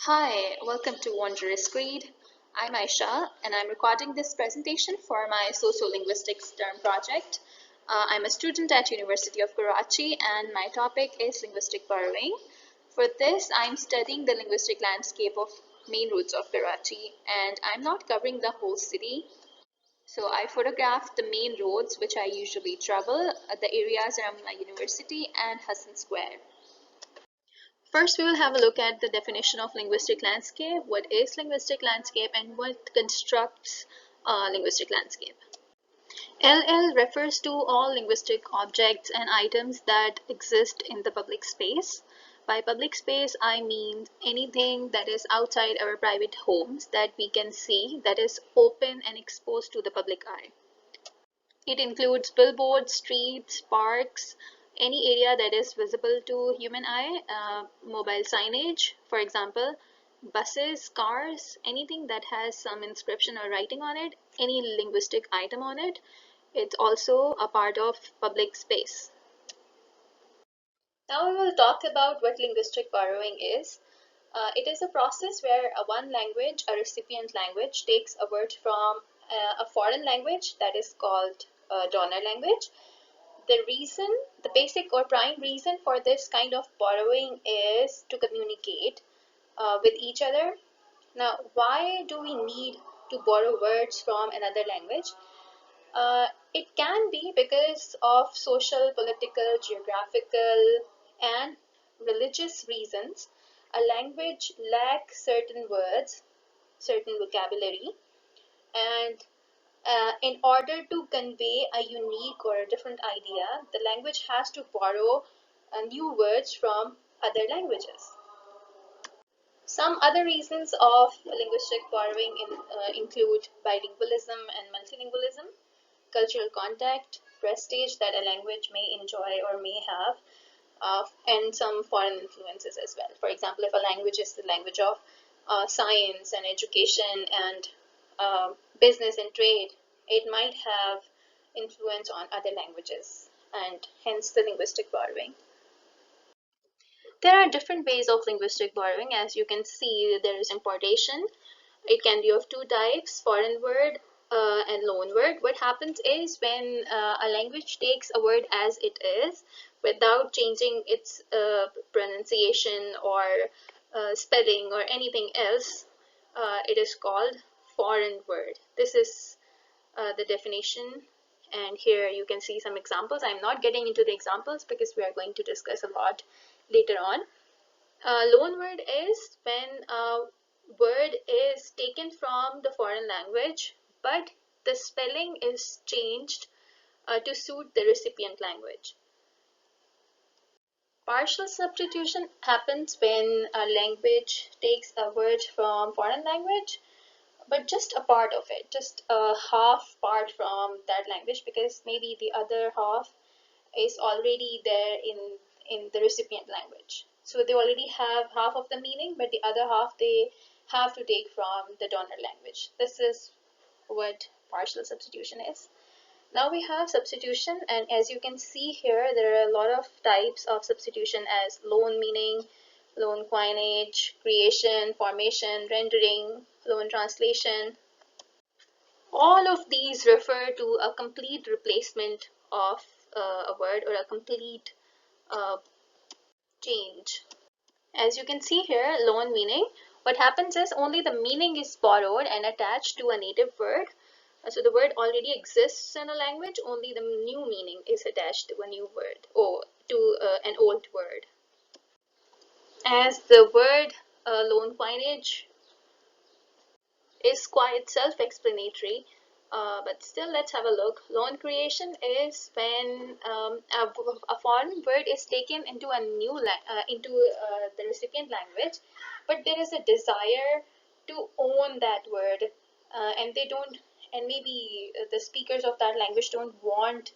Hi, welcome to Wondrous Read. I'm Aisha and I'm recording this presentation for my sociolinguistics term project. I'm a student at University of Karachi and my topic is linguistic borrowing. For this, I'm studying the linguistic landscape of main roads of Karachi and I'm not covering the whole city. So I photographed the main roads which I usually travel, the areas around my university and Hassan Square. First, we will have a look at the definition of linguistic landscape. What is linguistic landscape and what constructs a linguistic landscape? LL refers to all linguistic objects and items that exist in the public space. By public space, I mean anything that is outside our private homes that we can see, that is open and exposed to the public eye. It includes billboards, streets, parks, any area that is visible to human eye, mobile signage, for example, buses, cars, anything that has some inscription or writing on it, any linguistic item on it. It's also a part of public space. Now we will talk about what linguistic borrowing is. It is a process where one language, a recipient language, takes a word from a foreign language that is called a donor language. The basic or prime reason for this kind of borrowing is to communicate with each other. Now, why do we need to borrow words from another language? It can be because of social, political, geographical, and religious reasons. A language lacks certain words, certain vocabulary, and in order to convey a unique or a different idea, the language has to borrow new words from other languages. Some other reasons of linguistic borrowing include bilingualism and multilingualism, cultural contact, prestige that a language may enjoy or may have, and some foreign influences as well. For example, if a language is the language of science and education and business and trade, it might have influence on other languages and hence the linguistic borrowing. There are different ways of linguistic borrowing. As you can see, there is importation. It can be of two types, foreign word and loan word. What happens is when a language takes a word as it is without changing its pronunciation or spelling or anything else, it is called foreign word. This is the definition, and here you can see some examples. I'm not getting into the examples because we are going to discuss a lot later on. Loan word is when a word is taken from the foreign language, but the spelling is changed to suit the recipient language. Partial substitution happens when a language takes a word from foreign language, but just a part of it, just a half part from that language, because maybe the other half is already there in the recipient language. So they already have half of the meaning, but the other half they have to take from the donor language. This is what partial substitution is. Now we have substitution, and as you can see here, there are a lot of types of substitution as loan meaning, loan coinage, creation, formation, rendering, loan translation. All of these refer to a complete replacement of a word or a complete change. As you can see here, loan meaning, what happens is only the meaning is borrowed and attached to a native word. So the word already exists in a language, only the new meaning is attached to a new word or to an old word. As the word loan coinage is quite self-explanatory, but still let's have a look. Loan creation is when a foreign word is taken into a new into the recipient language, but there is a desire to own that word, and they don't, and maybe the speakers of that language don't want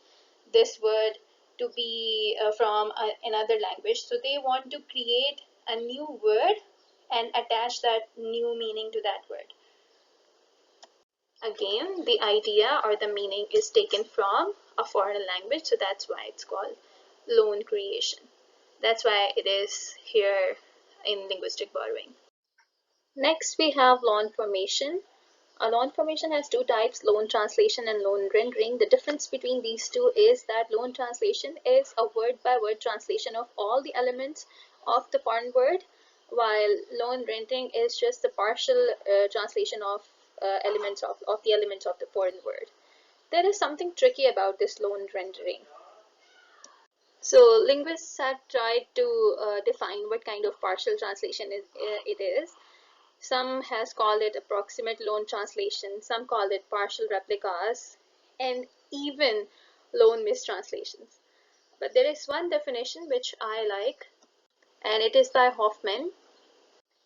this word to be from another language, so they want to create a new word and attach that new meaning to that word. Again, the idea or the meaning is taken from a foreign language, so that's why it's called loan creation. That's why it is here in linguistic borrowing. Next, we have loan formation. A loan formation has two types, loan translation and loan rendering. The difference between these two is that loan translation is a word-by-word translation of all the elements of the foreign word, while loan rendering is just the partial translation of the elements of the foreign word. There is something tricky about this loan rendering. So linguists have tried to define what kind of partial translation it is. Some has called it approximate loan translation, some call it partial replicas, and even loan mistranslations. But there is one definition which I like, and it is by Hoffman.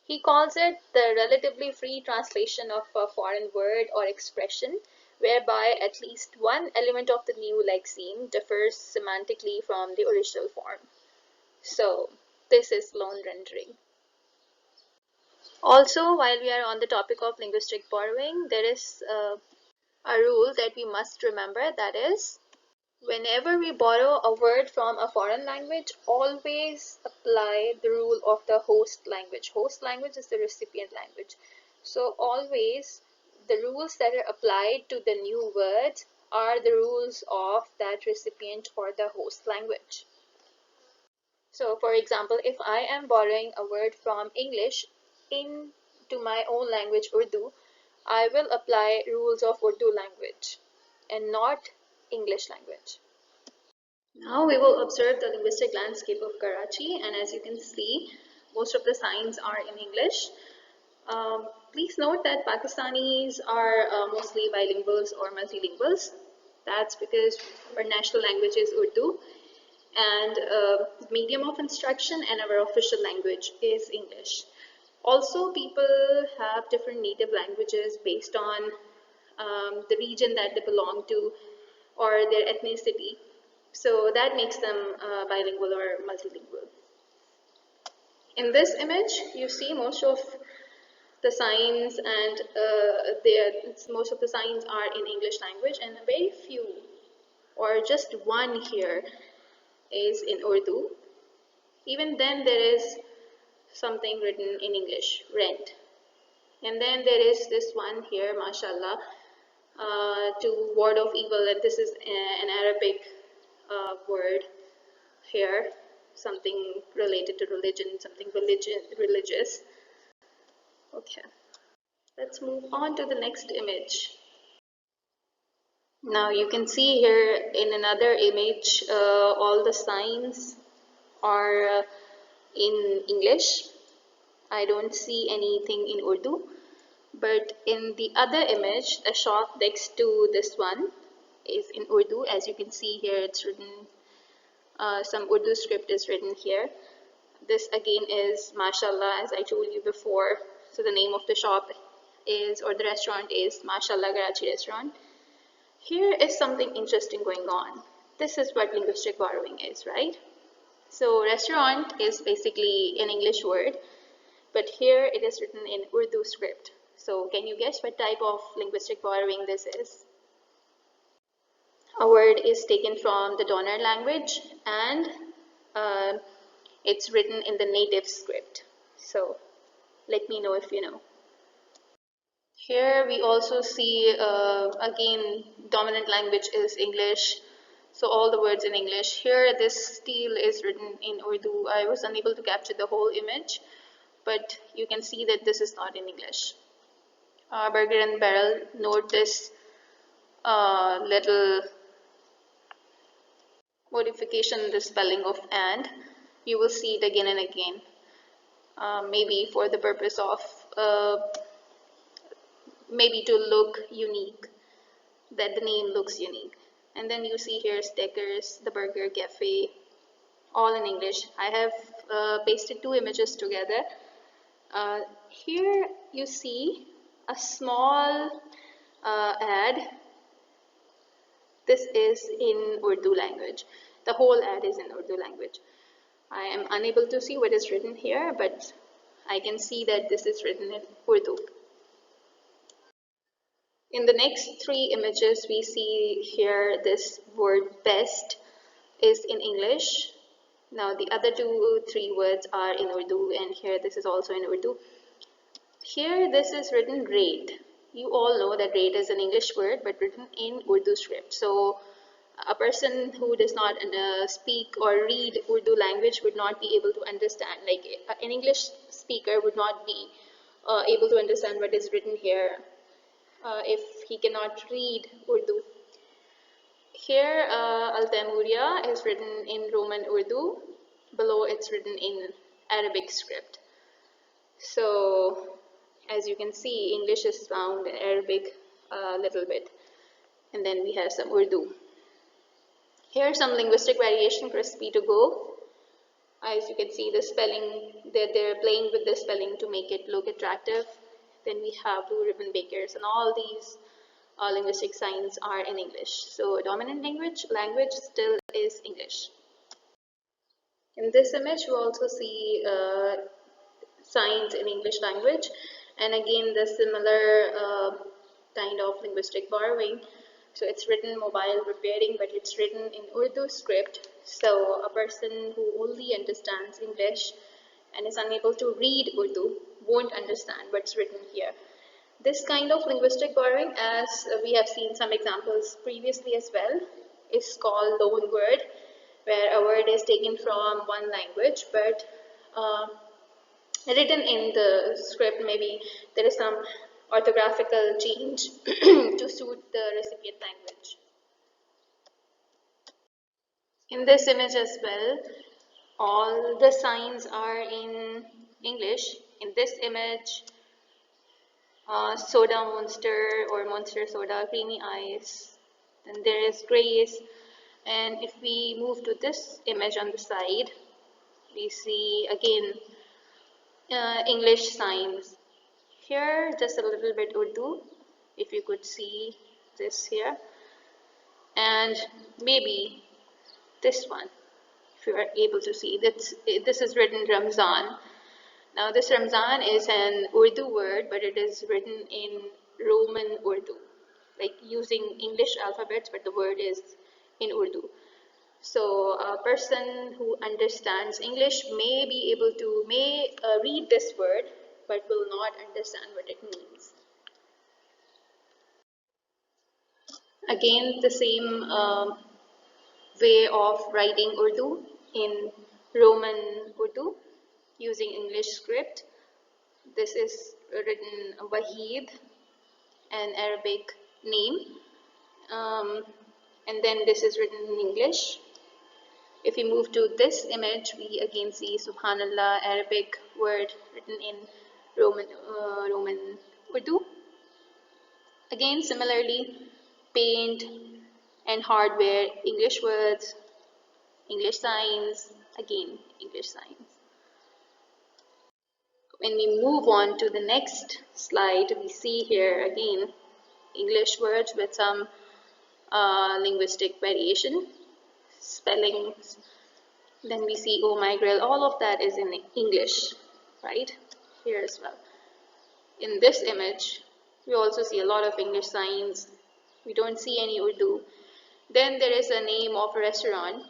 He calls it the relatively free translation of a foreign word or expression, whereby at least one element of the new lexeme differs semantically from the original form. So this is loan rendering. Also, while we are on the topic of linguistic borrowing, there is a rule that we must remember, that is, whenever we borrow a word from a foreign language, always apply the rule of the host language. Host language is the recipient language. So always the rules that are applied to the new words are the rules of that recipient or the host language. So for example, if I am borrowing a word from English into my own language, Urdu, I will apply rules of Urdu language and not English language. Now we will observe the linguistic landscape of Karachi, and as you can see, most of the signs are in English. Please note that Pakistanis are mostly bilinguals or multilinguals. That's because our national language is Urdu, and medium of instruction and our official language is English. Also, people have different native languages based on the region that they belong to or their ethnicity. So that makes them bilingual or multilingual. In this image, you see most of the signs and most of the signs are in English language, and very few or just one here is in Urdu. Even then there is something written in English, rent. And then there is this one here, mashallah, to ward off evil, and this is an Arabic word here, something related to religion, something religious. Okay, let's move on to the next image. Now you can see here in another image, all the signs are in English. I don't see anything in Urdu. But in the other image, the shop next to this one is in Urdu. As you can see here, it's written, some Urdu script is written here. This again is Mashallah, as I told you before. So the name of the shop is, or the restaurant is Mashallah Karachi Restaurant. Here is something interesting going on. This is what linguistic borrowing is, right? So restaurant is basically an English word, but here it is written in Urdu script. So can you guess what type of linguistic borrowing this is? A word is taken from the donor language and it's written in the native script. So let me know if you know. Here we also see again dominant language is English. So all the words in English. Here this steel is written in Urdu. I was unable to capture the whole image, but you can see that this is not in English. Burger and barrel, note this little modification in the spelling of and. You will see it again and again, maybe for the purpose of maybe to look unique, that the name looks unique. And then you see here stickers, the burger cafe, all in English. I have pasted two images together. Here you see a small ad. This is in Urdu language. The whole ad is in Urdu language. I am unable to see what is written here, but I can see that this is written in Urdu. In the next three images, we see here this word best is in English. Now the other three words are in Urdu, and here this is also in Urdu. Here this is written rate. You all know that rate is an English word but written in Urdu script. So a person who does not speak or read Urdu language would not be able to understand. Like an English speaker would not be able to understand what is written here if he cannot read Urdu. Here Al-Taimuriya is written in Roman Urdu. Below it's written in Arabic script. So as you can see, English is found, Arabic a little bit, and then we have some Urdu. Here some linguistic variation for speed to go. As you can see, the spelling, they're playing with the spelling to make it look attractive. Then we have blue ribbon bakers, and all these linguistic signs are in English. So dominant language still is English. In this image, you also see signs in English language, and again the similar kind of linguistic borrowing. So it's written mobile repairing, but it's written in Urdu script. So a person who only understands English and is unable to read Urdu won't understand what's written here. This kind of linguistic borrowing, as we have seen some examples previously as well, is called loan word, where a word is taken from one language but written in the script. Maybe there is some orthographical change to suit the recipient language. In this image as well, all the signs are in English. In this image, soda monster or monster soda, creamy ice, then there is grace. And if we move to this image on the side, we see again English signs. Here just a little bit Urdu, if you could see this here, and maybe this one, if you are able to see. This is written Ramzan. Now this Ramzan is an Urdu word, but it is written in Roman Urdu, like using English alphabets, but the word is in Urdu. So a person who understands English may be able to read this word, but will not understand what it means. Again, the same way of writing Urdu in Roman Urdu using English script. This is written Wahid, an Arabic name, and then this is written in English. If we move to this image, we again see Subhanallah, Arabic word written in Roman Urdu. Again, similarly, paint and hardware, English words, English signs, again, English signs. When we move on to the next slide, we see here again English words with some linguistic variation, spellings. Then we see oh my grill, all of that is in English, right? Here as well. In this image, we also see a lot of English signs. We don't see any Urdu. Then there is a name of a restaurant,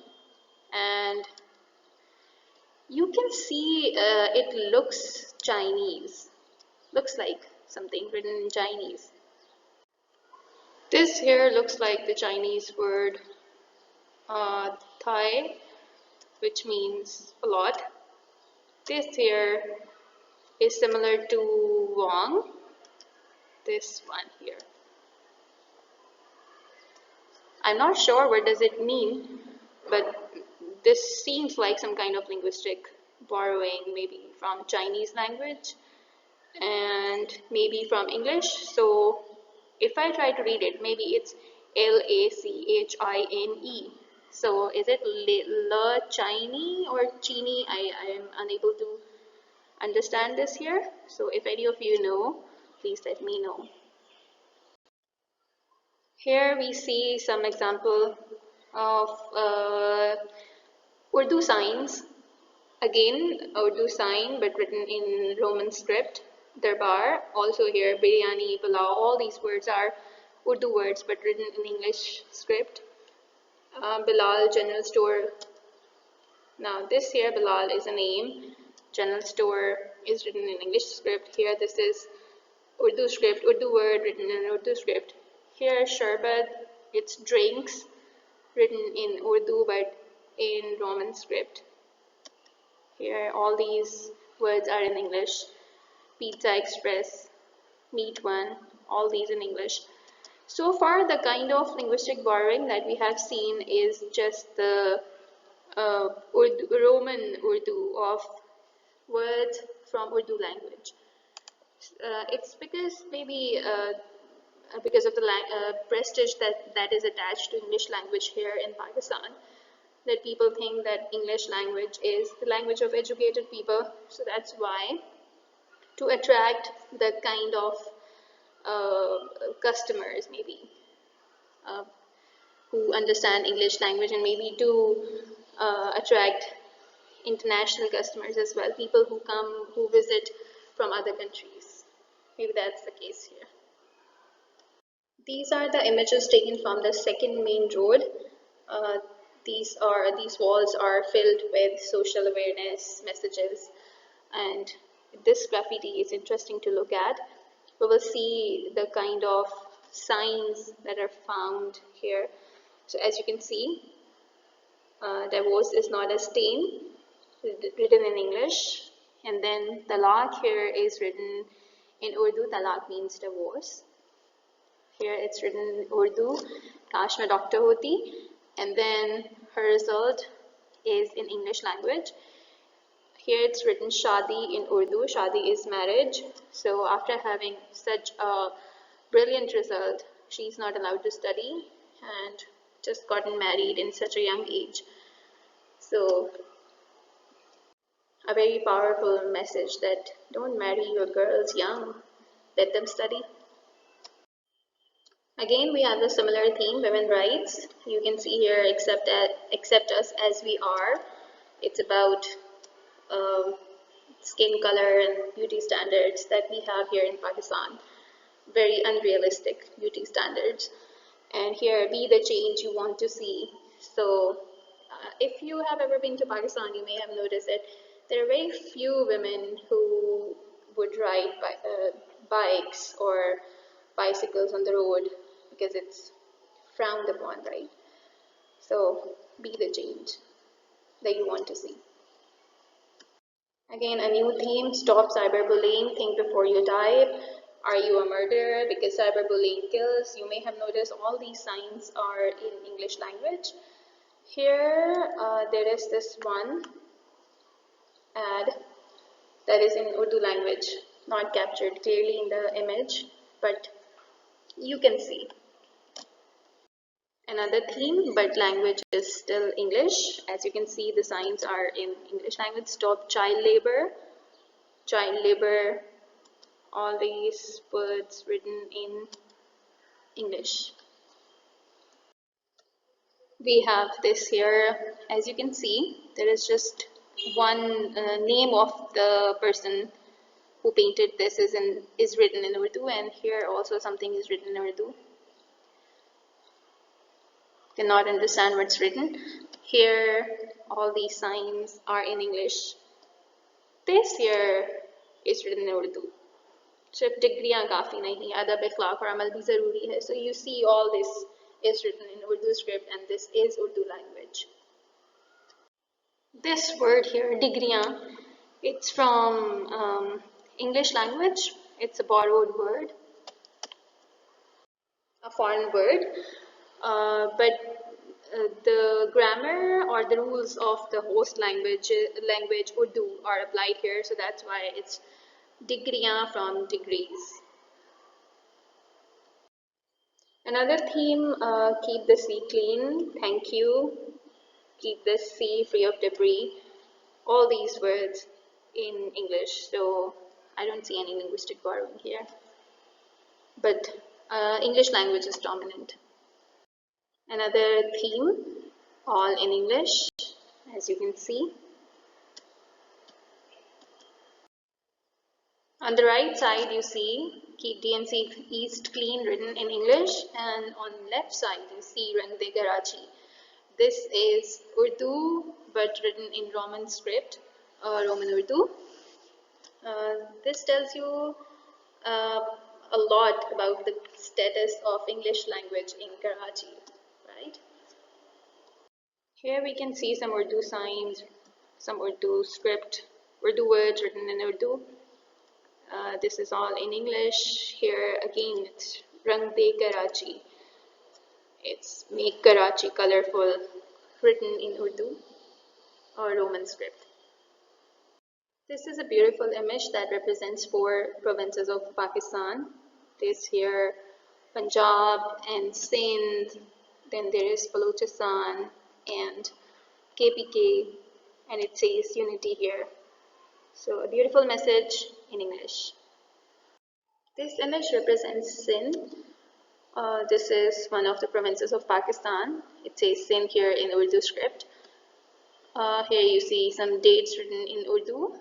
and you can see it looks Chinese. Looks like something written in Chinese. This here looks like the Chinese word Thai, which means a lot. This here is similar to Wong. This one here. I'm not sure what does it mean, but this seems like some kind of linguistic borrowing, maybe from Chinese language and maybe from English. So if I try to read it, maybe it's Lachine. So is it La Chini or Chini? I am unable to understand this here. So if any of you know, please let me know. Here we see some example of Urdu signs. Again, Urdu sign but written in Roman script. Darbar, also here biryani, pulao, all these words are Urdu words but written in English script. Bilal, general store. Now this here Bilal is a name, general store is written in English script. Here this is Urdu script, Urdu word written in Urdu script. Here sharbat, it's drinks written in Urdu but in Roman script. Here all these words are in English. Pizza Express, Meat One, all these in English. So far the kind of linguistic borrowing that we have seen is just the Roman Urdu of words from Urdu language. It's because maybe because of the prestige that is attached to English language here in Pakistan, that people think that English language is the language of educated people. So that's why, to attract the kind of customers maybe who understand English language, and maybe to attract international customers as well, people who visit from other countries. Maybe that's the case here. These are the images taken from the second main road. Uh, these walls are filled with social awareness messages, and this graffiti is interesting to look at. We will see the kind of signs that are found here. So as you can see, divorce is not a stain, written in English, and then talaq here is written in Urdu. Talaq means divorce. Here it's written in Urdu, Kash mein doctor hoti, and then her result is in English language. Here it's written Shadi in Urdu. Shadi is marriage. So after having such a brilliant result, she's not allowed to study and just gotten married in such a young age. So a very powerful message that don't marry your girls young, let them study. Again, we have the similar theme, women rights. You can see here, accept us as we are. It's about skin color and beauty standards that we have here in Pakistan. Very unrealistic beauty standards. And here, be the change you want to see. So if you have ever been to Pakistan, you may have noticed that there are very few women who would ride bikes or bicycles on the road because it's frowned upon, right? So be the change that you want to see. Again, a new theme, stop cyberbullying, think before you type. Are you a murderer? Because cyberbullying kills. You may have noticed all these signs are in English language. Here, there is this one ad that is in Urdu language, not captured clearly in the image, but you can see. Another theme, but language is still English. As you can see, the signs are in English language. Stop child labor, all these words written in English. We have this here. As you can see, there is just one name of the person who painted this is written in Urdu, and here also something is written in Urdu. Cannot understand what's written. Here, all these signs are in English. This here is written in Urdu. सिर्फ डिग्रियां काफ़ी नहीं, अदब अखलाक और अमल भी ज़रूरी है. So you see all this is written in Urdu script, and this is Urdu language. This word here, digriyan, it's from English language. It's a borrowed word, a foreign word, but the grammar or the rules of the host language Urdu are applied here. So that's why it's digriyan from degrees. Another theme, keep the sea clean, thank you, keep the sea free of debris. All these words in English, so I don't see any linguistic borrowing here. But English language is dominant. Another theme, all in English, as you can see. On the right side, you see keep DNC East clean written in English, and on left side, you see Rang De Karachi. This is Urdu, but written in Roman script, Roman Urdu. This tells you uh, a lot about the status of English language in Karachi, right? Here we can see some Urdu signs, some Urdu script, Urdu words written in Urdu. This is all in English. Here again, it's Rang De Karachi. It's Make Karachi Colorful, written in Urdu or Roman script. This is a beautiful image that represents four provinces of Pakistan. This here Punjab and Sindh, then there is Balochistan and KPK, and it says unity here. So a beautiful message in English. This image represents Sindh. This is one of the provinces of Pakistan. It says Sindh here in Urdu script. Here you see some dates written in Urdu,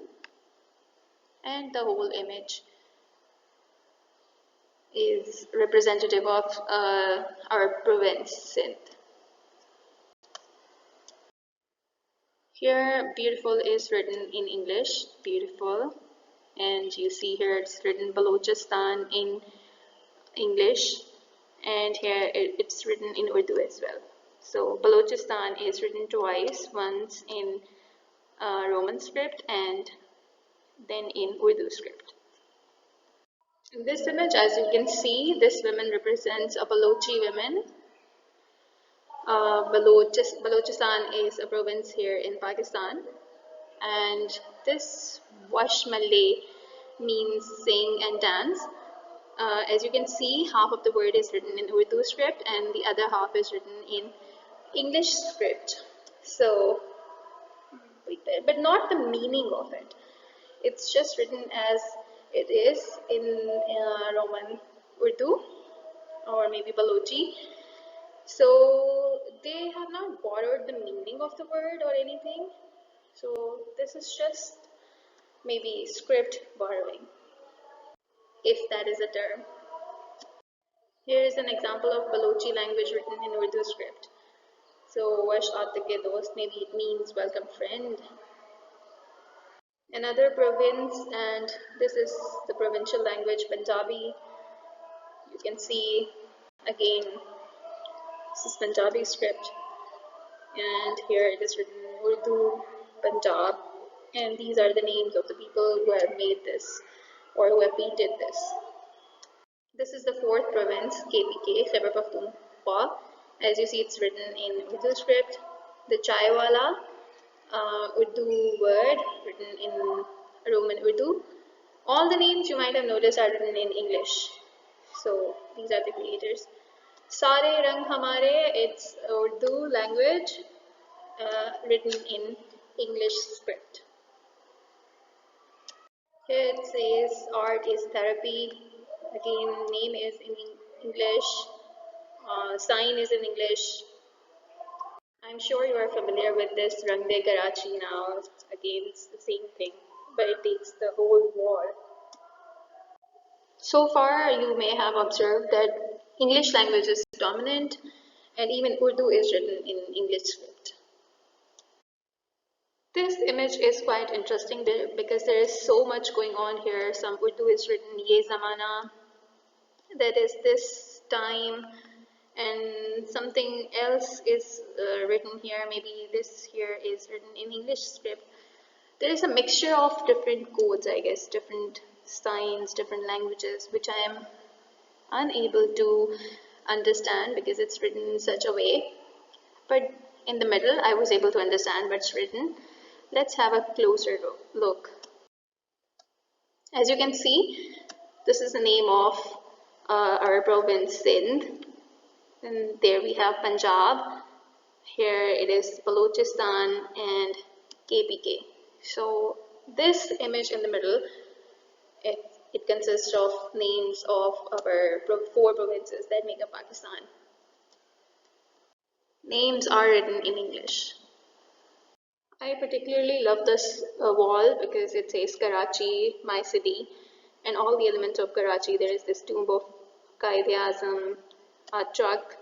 and the whole image is representative of our province, Sindh. Here, beautiful is written in English, beautiful, and you see here it's written Balochistan in English, and here it's written in Urdu as well. So Balochistan is written twice, once in Roman script and then in Urdu script. In this image, as you can see, this woman represents a Balochi woman. Balochistan is a province here in Pakistan, and this Wash Malay means sing and dance. As you can see, half of the word is written in Urdu script and the other half is written in English script. So, but not the meaning of it. It's just written as it is in Roman Urdu or maybe Balochi. So they have not borrowed the meaning of the word or anything. So this is just maybe script borrowing, if that is a term. Here is an example of Balochi language written in Urdu script. So Wash Atake Dost, maybe it means welcome friend. Another province, and this is the provincial language Punjabi. You can see again, this is Punjabi script, and here it is written Urdu, Punjab, and these are the names of the people who have made this or who have painted this. This is the fourth province, KPK, Khyber Pakhtunkhwa. As you see, it's written in Urdu script. The Chaiwala, Urdu word written in Roman Urdu. All the names you might have noticed are written in English. So these are the creators. Sare Rang Hamare, it's Urdu language written in English script. Here it says art is therapy. Again, name is in English, sign is in English. I'm sure you are familiar with this Rang De Karachi now. Again, it's the same thing, but it takes the whole wall. So far, you may have observed that English language is dominant and even Urdu is written in English script. This image is quite interesting because there is so much going on here. Some Urdu is written Ye Zamana, that is this time, and something else is written here. Maybe this here is written in English script. There is a mixture of different codes, I guess, different signs, different languages, which I am unable to understand because it's written in such a way. But in the middle, I was able to understand what's written. Let's have a closer look. As you can see, this is the name of our province Sindh. And there we have Punjab. Here it is Balochistan and KPK. So this image in the middle, it consists of names of our four provinces that make up Pakistan. Names are written in English. I particularly love this wall because it says Karachi, my city, and all the elements of Karachi. There is this tomb of Qaid-e-Azam, a truck,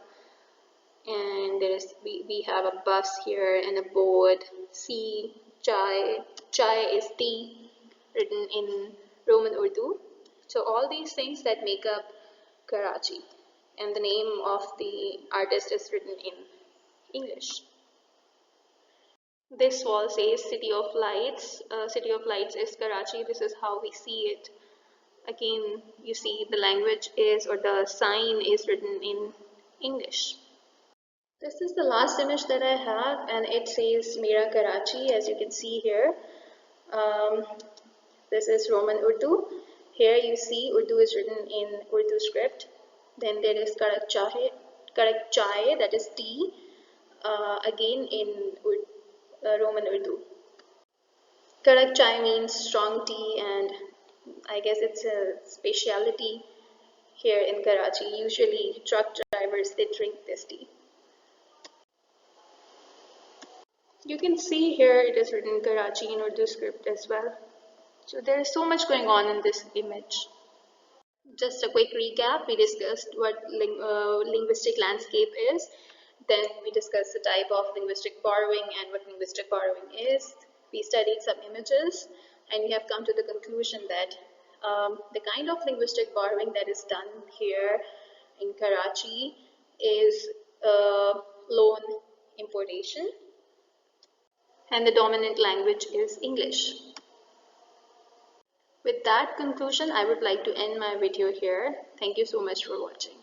and there is we have a bus here and a boat. Chai is tea, written in Roman Urdu. So all these things that make up Karachi, and the name of the artist is written in English. This wall says City of Lights. City of Lights is Karachi. This is how we see it. Again, you see the language is, or the sign is written in English. This is the last image that I have, and it says Mera Karachi, as you can see here. Um, this is Roman Urdu. Here you see Urdu is written in Urdu script. Then there is Karak Chai, that is tea, again in Roman Urdu. Karak Chai means strong tea, and I guess it's a specialty here in Karachi. Usually truck drivers, they drink this tea. You can see here it is written Karachi in Urdu script as well. So there is so much going on in this image. Just a quick recap, we discussed what linguistic landscape is. Then we discussed the type of linguistic borrowing and what linguistic borrowing is. We studied some images, and we have come to the conclusion that the kind of linguistic borrowing that is done here in Karachi is loan importation, and the dominant language is English. With that conclusion, I would like to end my video here. Thank you so much for watching.